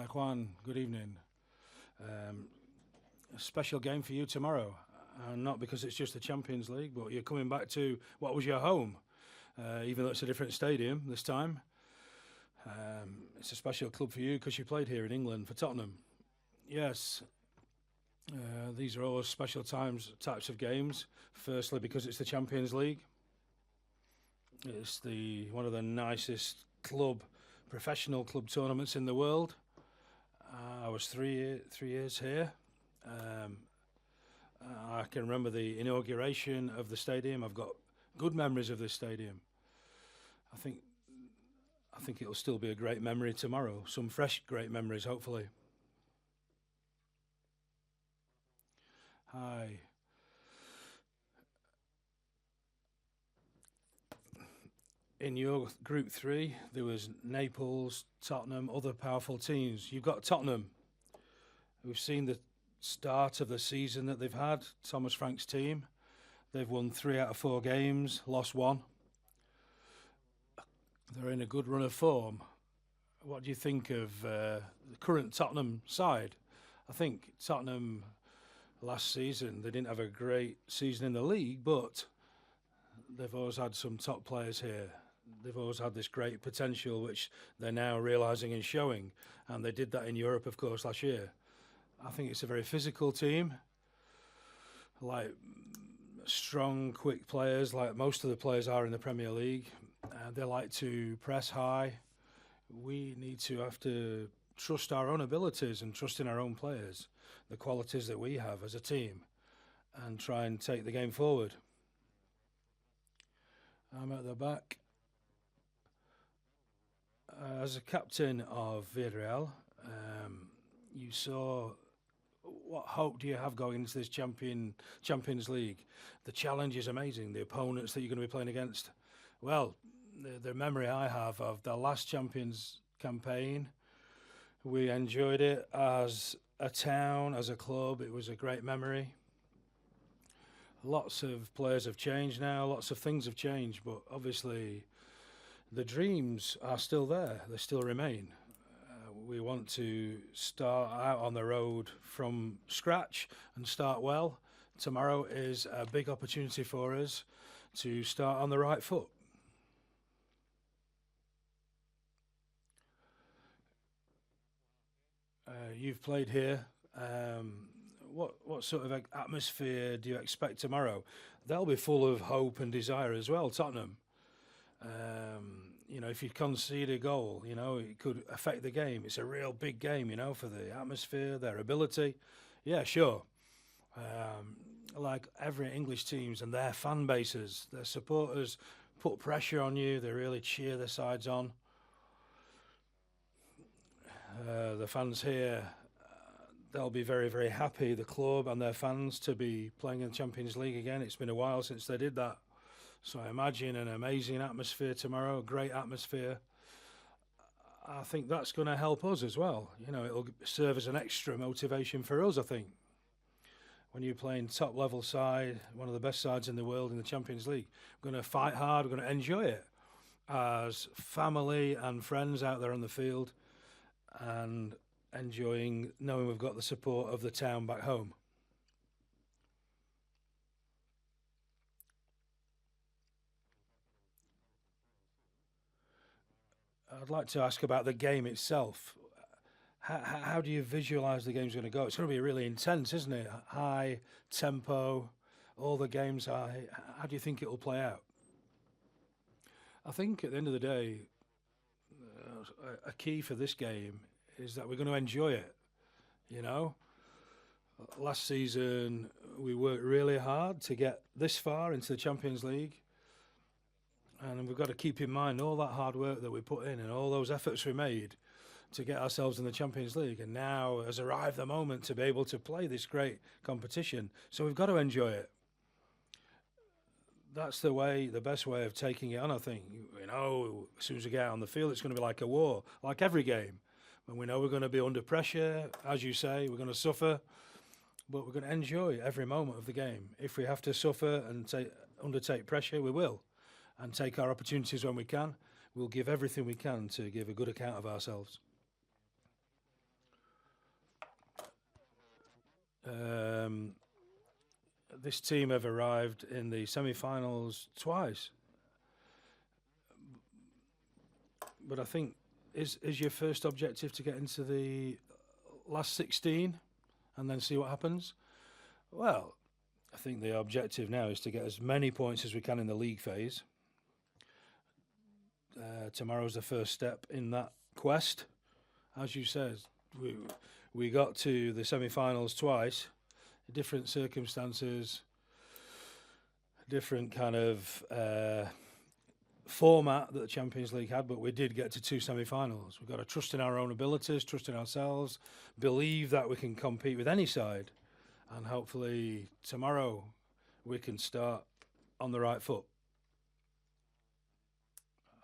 Hi, Juan. Good evening. A special game for you tomorrow. Not because it's just the Champions League, but you're coming back to what was your home, even though it's a different stadium this time. It's a special club for you because you played here in England for Tottenham. Yes, these are always special types of games. Firstly, because it's the Champions League. It's one of the nicest professional club tournaments in the world. I was 3 years here. I can remember the inauguration of the stadium. I've got good memories of this stadium. I think it'll still be a great memory tomorrow. Some fresh great memories, hopefully. Hi. In your Group 3, there was Naples, Tottenham, other powerful teams. You've got Tottenham. We've seen the start of the season that they've had, Thomas Frank's team. They've won 3 out of 4 games, lost 1. They're in a good run of form. What do you think of the current Tottenham side? I think Tottenham last season, they didn't have a great season in the league, but they've always had some top players here. They've always had this great potential, which they're now realising and showing. And they did that in Europe, of course, last year. I think it's a very physical team, like strong, quick players, like most of the players are in the Premier League. They like to press high. We need to have to trust our own abilities and trust in our own players, the qualities that we have as a team, and try and take the game forward. I'm at the back. As a captain of Villarreal, you saw, what hope do you have going into this Champions League? The challenge is amazing. The opponents that you're going to be playing against. Well, the memory I have of the last Champions campaign, we enjoyed it as a town, as a club. It was a great memory. Lots of players have changed now. Lots of things have changed, but obviously the dreams are still there. They still remain. We want to start out on the road from scratch and start well. Tomorrow is a big opportunity for us to start on the right foot. You've played here. What sort of atmosphere do you expect tomorrow? They'll be full of hope and desire as well, Tottenham. If you concede a goal, it could affect the game. It's a real big game, for the atmosphere, their ability. Yeah, sure. Like every English teams and their fan bases, their supporters put pressure on you. They really cheer their sides on. The fans here, they'll be very, very happy, the club and their fans, to be playing in the Champions League again. It's been a while since they did that. So I imagine an amazing atmosphere tomorrow, a great atmosphere. I think that's going to help us as well. It'll serve as an extra motivation for us, I think. When you're playing top-level side, one of the best sides in the world in the Champions League, we're going to fight hard, we're going to enjoy it as family and friends out there on the field, and enjoying knowing we've got the support of the town back home. I'd like to ask about the game itself. How do you visualise the game's going to go? It's going to be really intense, isn't it? High tempo, all the games are. How do you think it will play out? I think at the end of the day, a key for this game is that we're going to enjoy it. Last season we worked really hard to get this far into the Champions League, and we've got to keep in mind all that hard work that we put in and all those efforts we made to get ourselves in the Champions League. And now has arrived the moment to be able to play this great competition. So we've got to enjoy it. That's the best way of taking it on, I think. As soon as we get out on the field, it's going to be like a war, like every game. When we know we're going to be under pressure, as you say, we're going to suffer, but we're going to enjoy every moment of the game. If we have to suffer and undertake pressure, we will, and take our opportunities when we can. We'll give everything we can to give a good account of ourselves. this team have arrived in the semi-finals twice. But I think, is your first objective to get into the last 16 and then see what happens? Well, I think the objective now is to get as many points as we can in the league phase. Tomorrow's the first step in that quest. As you said, we got to the semi-finals twice, different circumstances, different kind of format that the Champions League had, but we did get to 2 semi-finals. We've got to trust in our own abilities, trust in ourselves, believe that we can compete with any side, and hopefully tomorrow we can start on the right foot.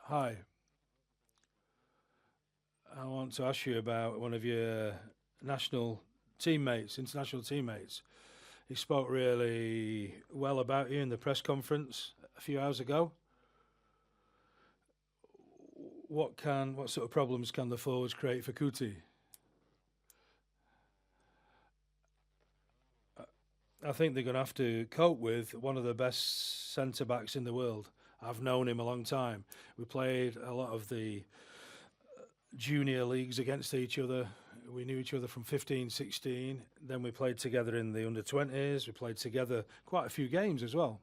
Hi. I want to ask you about one of your international teammates. He spoke really well about you in the press conference a few hours ago. What sort of problems can the forwards create for Kuti? I think they're going to have to cope with one of the best centre-backs in the world. I've known him a long time. We played a lot of the junior leagues against each other. We knew each other from 15, 16. Then we played together in the under-20s. We played together quite a few games as well.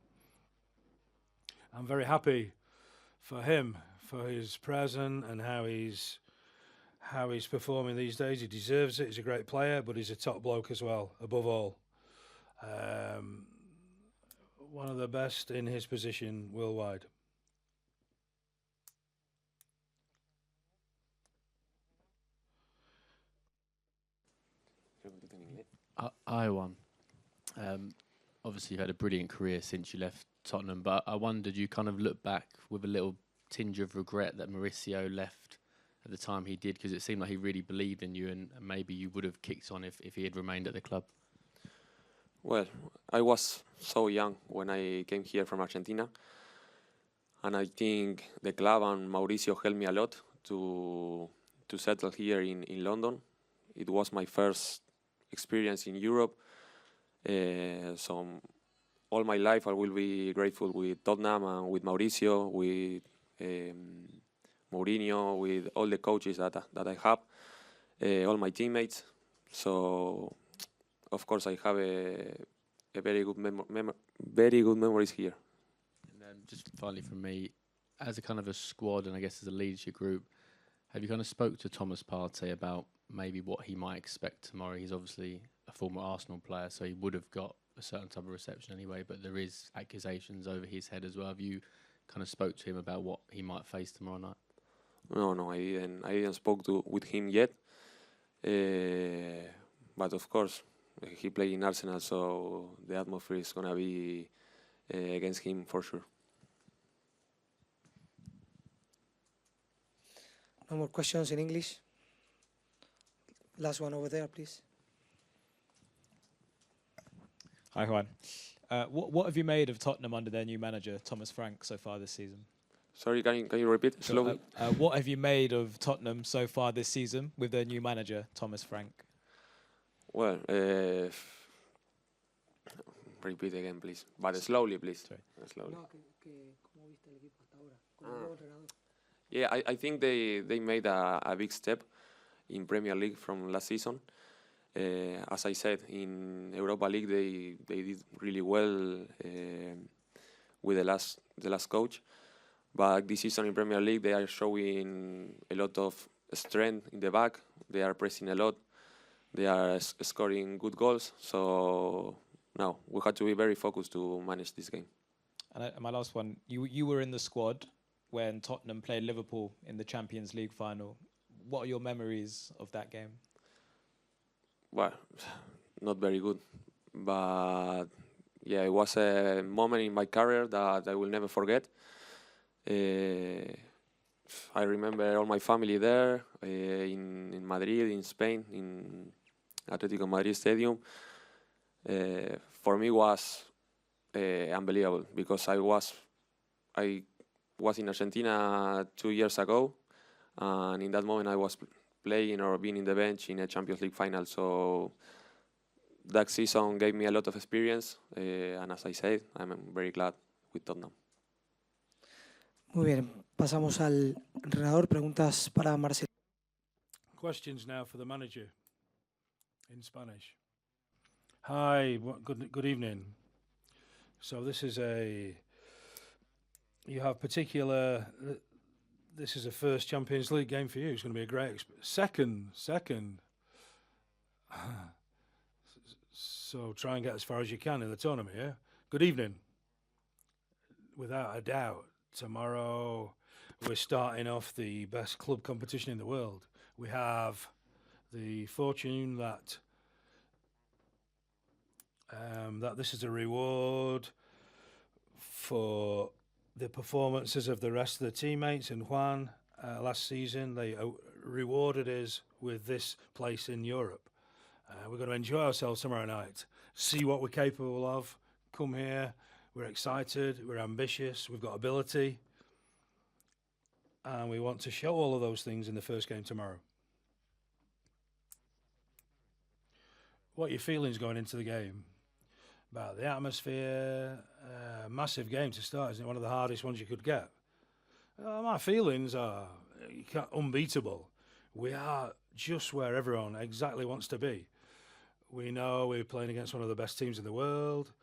I'm very happy for him, for his present and how he's performing these days. He deserves it. He's a great player, but he's a top bloke as well, above all. One of the best in his position worldwide. Hi, Juan. Obviously, you had a brilliant career since you left Tottenham, but I wondered, you kind of look back with a little tinge of regret that Mauricio left at the time he did, because it seemed like he really believed in you, and maybe you would have kicked on if he had remained at the club. Well, I was so young when I came here from Argentina, and I think the club and Mauricio helped me a lot to settle here in London. It was my first experience in Europe, so all my life I will be grateful with Tottenham and with Mauricio, with Mourinho, with all the coaches that I have, all my teammates. So of course I have a very good memories here. And then just finally from me, as a kind of a squad and I guess as a leadership group, have you kind of spoke to Thomas Partey about maybe what he might expect tomorrow? He's obviously a former Arsenal player, so he would have got a certain type of reception anyway, but there is accusations over his head as well. Have you kind of spoke to him about what he might face tomorrow night? No, I didn't spoke with him yet. But of course, he played in Arsenal, so the atmosphere is going to be against him for sure. No more questions in English? Last one over there, please. Hi, Juan. What have you made of Tottenham under their new manager, Thomas Frank, so far this season? Sorry, can you repeat slowly? What have you made of Tottenham so far this season with their new manager, Thomas Frank? Well, repeat again, please. But slowly, please. Sorry. Slowly. Yeah, I think they made a big step in Premier League from last season. As I said, in Europa League they did really well with the last coach. But this season in Premier League they are showing a lot of strength in the back. They are pressing a lot. They are scoring good goals. So now we have to be very focused to manage this game. And my last one, you were in the squad when Tottenham played Liverpool in the Champions League final. What are your memories of that game? Well, not very good. But yeah, it was a moment in my career that I will never forget. I remember all my family there in Madrid, in Spain, in Atletico Madrid Stadium. For me was unbelievable because I was in Argentina 2 years ago, and in that moment I was playing or being in the bench in a Champions League final. So that season gave me a lot of experience, and as I said, I'm very glad with Tottenham. Muy bien, pasamos al entrenador. Preguntas para Marcelino. Questions now for the manager in Spanish. Hi, good evening. So this is you have particular, this is a first Champions League game for you. It's going to be a great second. So try and get as far as you can in the tournament, yeah? Good evening. Without a doubt, tomorrow we're starting off the best club competition in the world. We have the fortune that that this is a reward for the performances of the rest of the teammates. And Juan, last season, they rewarded us with this place in Europe. We're going to enjoy ourselves tomorrow night, see what we're capable of, come here, we're excited, we're ambitious, we've got ability, and we want to show all of those things in the first game tomorrow. What are your feelings going into the game? About the atmosphere, massive game to start, isn't it? One of the hardest ones you could get. My feelings are unbeatable. We are just where everyone exactly wants to be. We know we're playing against one of the best teams in the world.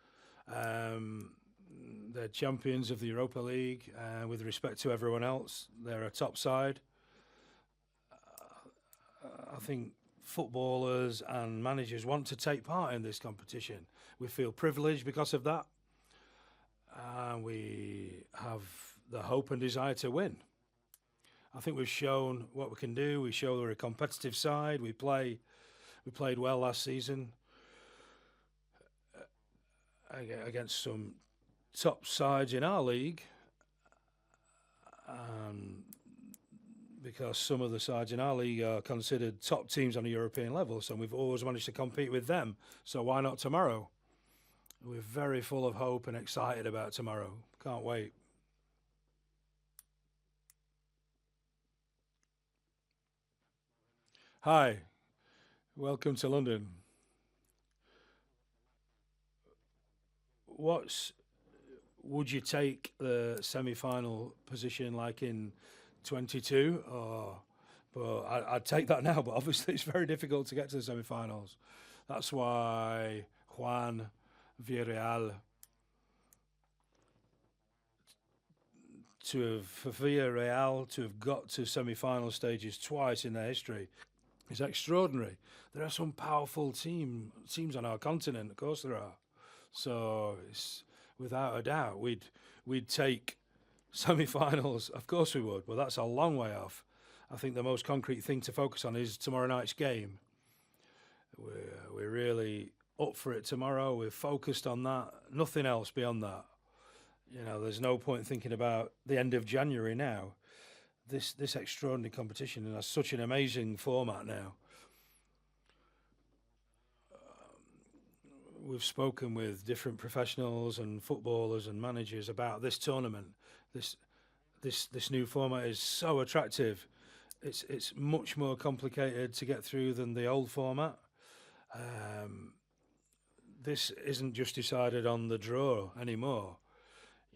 They're champions of the Europa League. With respect to everyone else, they're a top side. I think footballers and managers want to take part in this competition. We feel privileged because of that. We have the hope and desire to win. I think we've shown what we can do. We show we're a competitive side. We played well last season against some top sides in our league. Because some of the sides in our league are considered top teams on a European level, so we've always managed to compete with them. So why not tomorrow? We're very full of hope and excited about tomorrow. Can't wait. Hi, welcome to London. Would you take the semi-final position like in 22? But I'd take that now, but obviously it's very difficult to get to the semi-finals. That's why Juan, Villarreal, for Villarreal to have got to semi-final stages twice in their history is extraordinary. There are some powerful teams on our continent, of course there are. So it's, without a doubt, we'd take semi-finals, of course we would, but that's a long way off. I think the most concrete thing to focus on is tomorrow night's game. We're really up for it tomorrow. We're focused on that. Nothing else beyond that. You know, there's no point thinking about the end of January now. This extraordinary competition has such an amazing format now. We've spoken with different professionals and footballers and managers about this tournament. This new format is so attractive. It's much more complicated to get through than the old format. This isn't just decided on the draw anymore.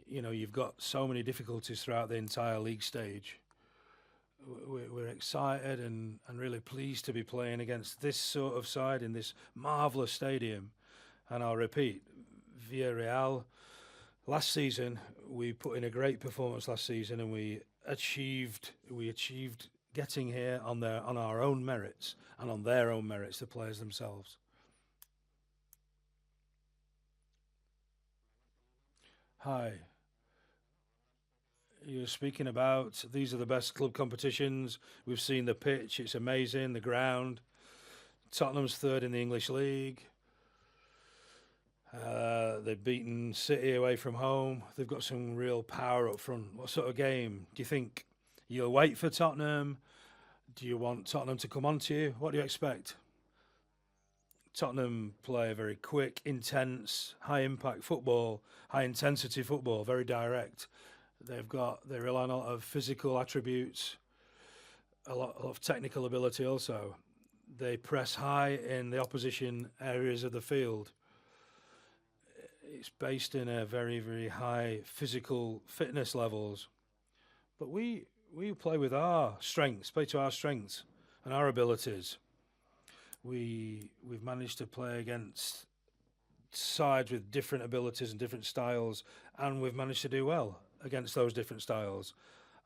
You know, you've got so many difficulties throughout the entire league stage. We're excited and really pleased to be playing against this sort of side in this marvellous stadium. And I'll repeat, Villarreal, last season, we put in a great performance last season, and we achieved getting here on our own merits and on their own merits, the players themselves. Hi. You're speaking about these are the best club competitions. We've seen the pitch, it's amazing, the ground. Tottenham's third in the English League. They've beaten City away from home. They've got some real power up front. What sort of game do you think? You'll wait for Tottenham? Do you want Tottenham to come on to you? What do you expect? Tottenham play a very quick, intense, high-impact football, high-intensity football, very direct. They rely on a lot of physical attributes, a lot of technical ability also. They press high in the opposition areas of the field. It's based in a very, very high physical fitness levels. But we play with our strengths, play to our strengths and our abilities. We've managed to play against sides with different abilities and different styles, and we've managed to do well against those different styles.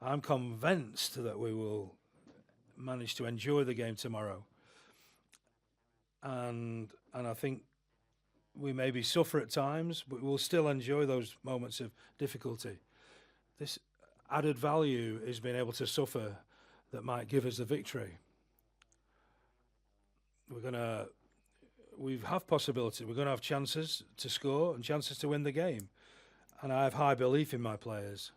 I'm convinced that we will manage to enjoy the game tomorrow. And I think we maybe suffer at times, but we'll still enjoy those moments of difficulty. This added value is being able to suffer that might give us the victory. We have possibility. We're going to have chances to score and chances to win the game. And I have high belief in my players.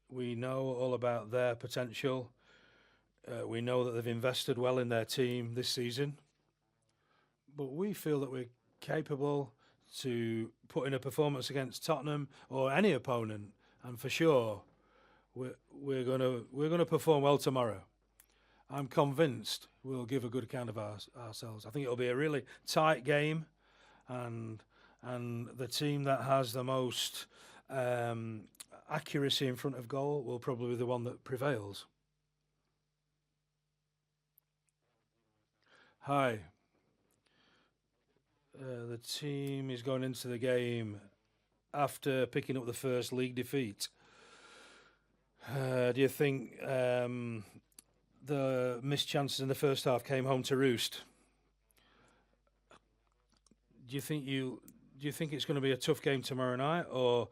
We know all about their potential. We know that they've invested well in their team this season. But we feel that we're capable to put in a performance against Tottenham or any opponent, and for sure we're going to perform well tomorrow. I'm convinced we'll give a good account of ourselves. I think it'll be a really tight game, and the team that has the most accuracy in front of goal will probably be the one that prevails. Hi. The team is going into the game after picking up the first league defeat. Do you think the missed chances in the first half came home to roost? Do you think it's going to be a tough game tomorrow night, or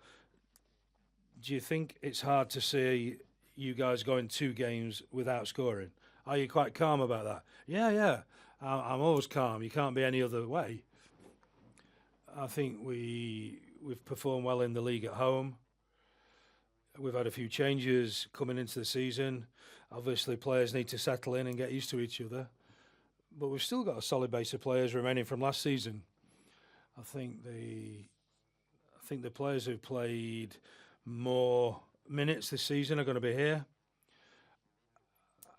do you think it's hard to see you guys going 2 games without scoring? Are you quite calm about that? Yeah. I'm always calm. You can't be any other way. I think we've performed well in the league at home. We've had a few changes coming into the season. Obviously, players need to settle in and get used to each other. But we've still got a solid base of players remaining from last season. I think the players who've played more minutes this season are going to be here.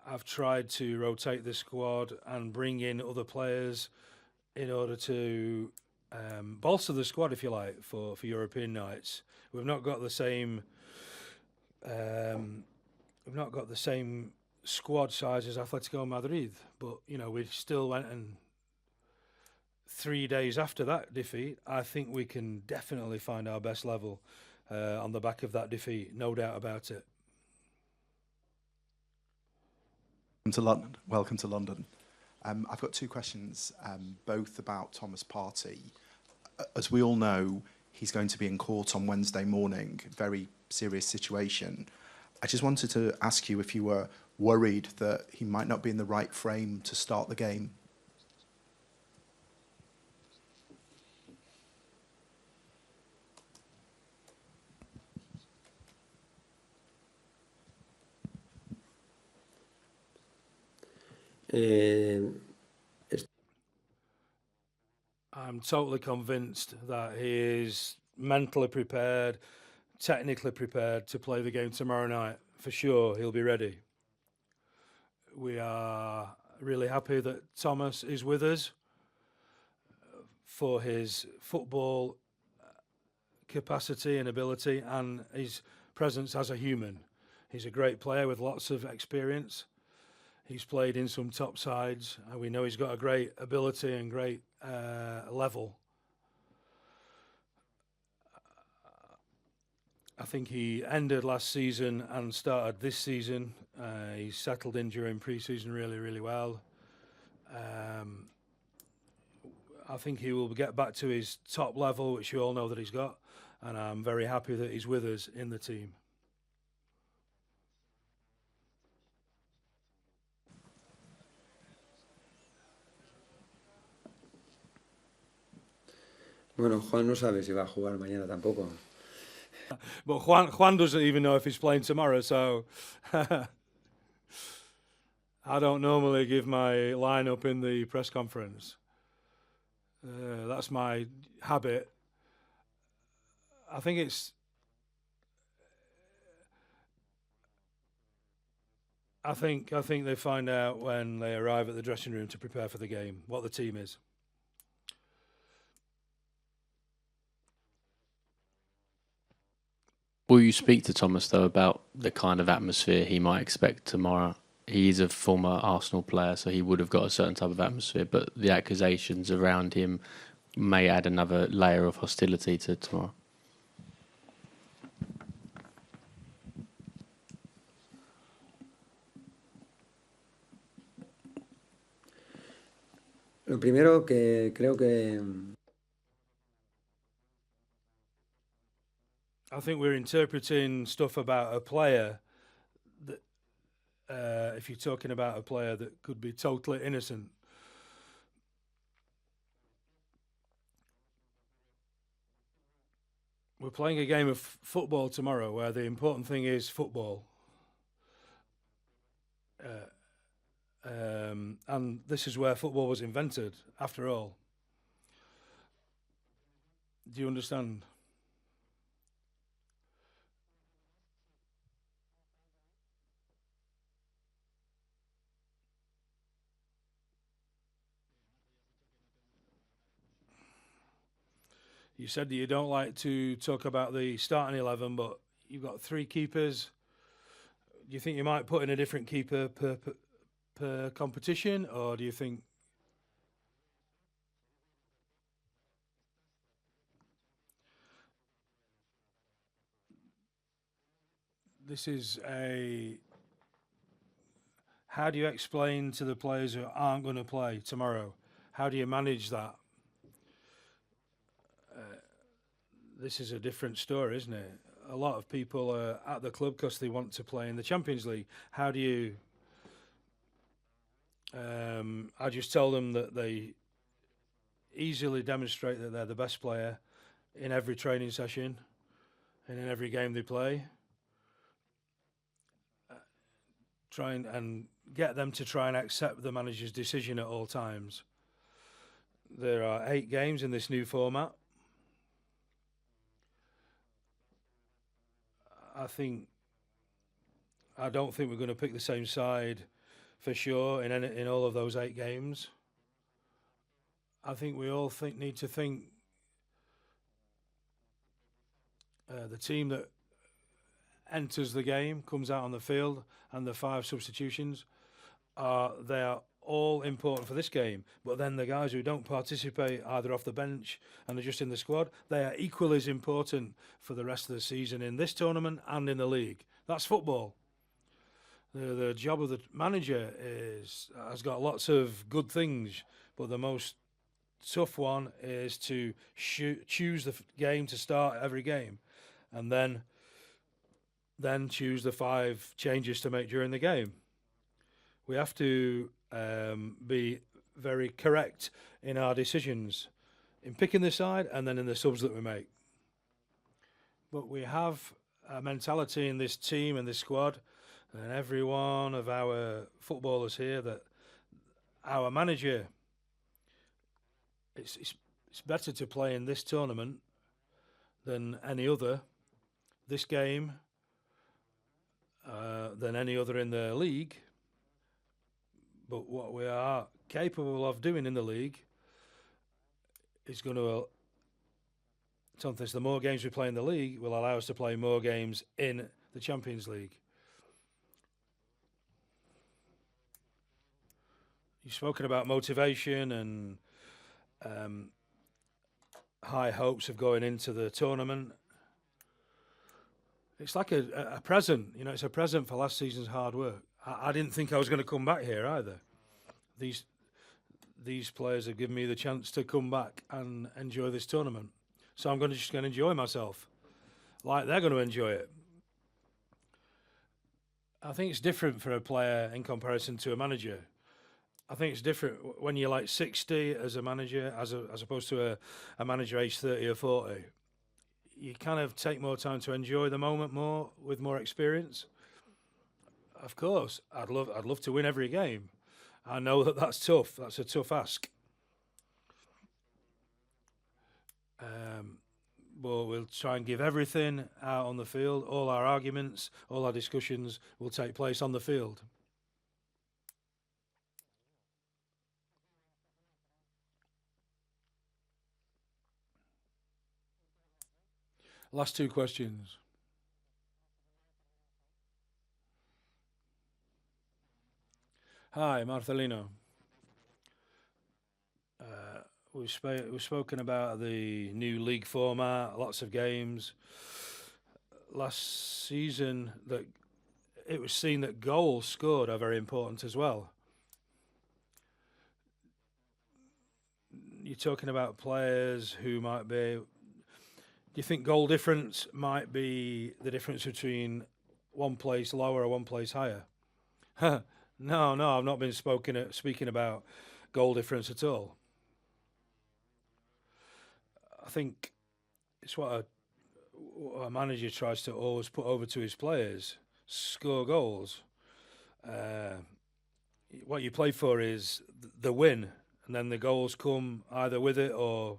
I've tried to rotate the squad and bring in other players in order to bolster the squad, if you like, for European nights. We've not got the same squad size as Atletico Madrid, but we still went, and 3 days after that defeat, I think we can definitely find our best level on the back of that defeat, no doubt about it. Welcome to London. I've got 2 questions, both about Thomas Partey. As we all know, he's going to be in court on Wednesday morning, very serious situation. I just wanted to ask you if you were worried that he might not be in the right frame to start the game. I'm totally convinced that he is mentally prepared, technically prepared to play the game tomorrow night. For sure, he'll be ready. We are really happy that Thomas is with us for his football capacity and ability and his presence as a human. He's a great player with lots of experience. He's played in some top sides, and we know he's got a great ability and great level. I think he ended last season and started this season. He settled in during pre-season really, really well. I think he will get back to his top level, which you all know that he's got, and I'm very happy that he's with us in the team. Bueno, Juan no sabe si va a jugar mañana tampoco. But Juan doesn't even know if he's playing tomorrow, so I don't normally give my lineup in the press conference. That's my habit. I think I think they find out when they arrive at the dressing room to prepare for the game what the team is. Will you speak to Thomas, though, about the kind of atmosphere he might expect tomorrow? He is a former Arsenal player, so he would have got a certain type of atmosphere, but the accusations around him may add another layer of hostility to tomorrow. Lo primero que creo que I think we're interpreting stuff about a player that, if you're talking about a player that could be totally innocent. We're playing a game of football tomorrow where the important thing is football. And this is where football was invented, after all. Do you understand? You said that you don't like to talk about the starting 11, but you've got 3 keepers. Do you think you might put in a different keeper per competition, or do you think this is a... How do you explain to the players who aren't going to play tomorrow? How do you manage that? This is a different story, isn't it? A lot of people are at the club because they want to play in the Champions League. How do you... I just tell them that they easily demonstrate that they're the best player in every training session and in every game they play. Try and get them to try and accept the manager's decision at all times. There are 8 games in this new format. I don't think we're going to pick the same side for sure in all of those 8 games. I think we all need to think the team that enters the game, comes out on the field, and the 5 substitutions they are all important for this game. But then the guys who don't participate, either off the bench and are just in the squad, they are equally as important for the rest of the season in this tournament and in the league. That's football. The job of the manager has got lots of good things, but the most tough one is to choose the game to start every game, and then choose the 5 changes to make during the game. We have to be very correct in our decisions, in picking the side and then in the subs that we make. But we have a mentality in this team and this squad, and every one of our footballers here, that our manager, it's better to play in this tournament than any other, this game than any other in the league. But what we are capable of doing in the league is going to... Sometimes the more games we play in the league will allow us to play more games in the Champions League. You've spoken about motivation and high hopes of going into the tournament. It's like a present, you know, it's a present for last season's hard work. I didn't think I was going to come back here either. These players have given me the chance to come back and enjoy this tournament. So I'm just going to enjoy myself like they're going to enjoy it. I think it's different for a player in comparison to a manager. I think it's different when you're like 60 as a manager as opposed to a manager aged 30 or 40. You kind of take more time to enjoy the moment more with more experience. Of course, I'd love to win every game. I know that's tough. That's a tough ask. But we'll try and give everything out on the field. All our arguments, all our discussions will take place on the field. Last two questions. Hi, Marcelino. We've spoken about the new league format, lots of games. Last season, that it was seen that goals scored are very important as well. You're talking about players who might be. Do you think goal difference might be the difference between one place lower or one place higher? No, I've not been speaking about goal difference at all. I think it's what a manager tries to always put over to his players: score goals. What you play for is the win, and then the goals come either with it or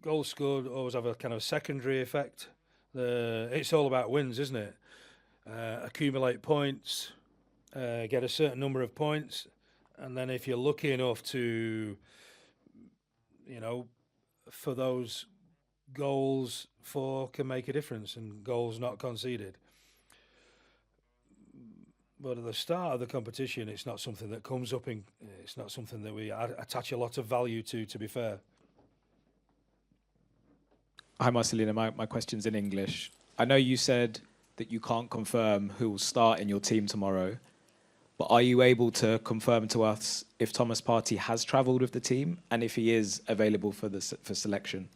goals scored always have a kind of secondary effect. It's all about wins, isn't it? Accumulate points, get a certain number of points, and then if you're lucky enough to, for those goals for can make a difference and goals not conceded. But at the start of the competition, it's not something that comes up it's not something that we attach a lot of value to be fair. Hi, Marcelino. My question's in English. I know you said that you can't confirm who will start in your team tomorrow, but are you able to confirm to us if Thomas Partey has travelled with the team and if he is available for selection?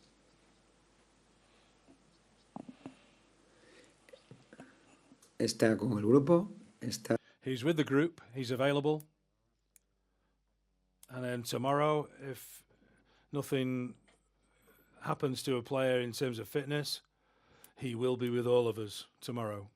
Está con el grupo. He's with the group. He's available. And then tomorrow, if nothing happens to a player in terms of fitness, he will be with all of us tomorrow.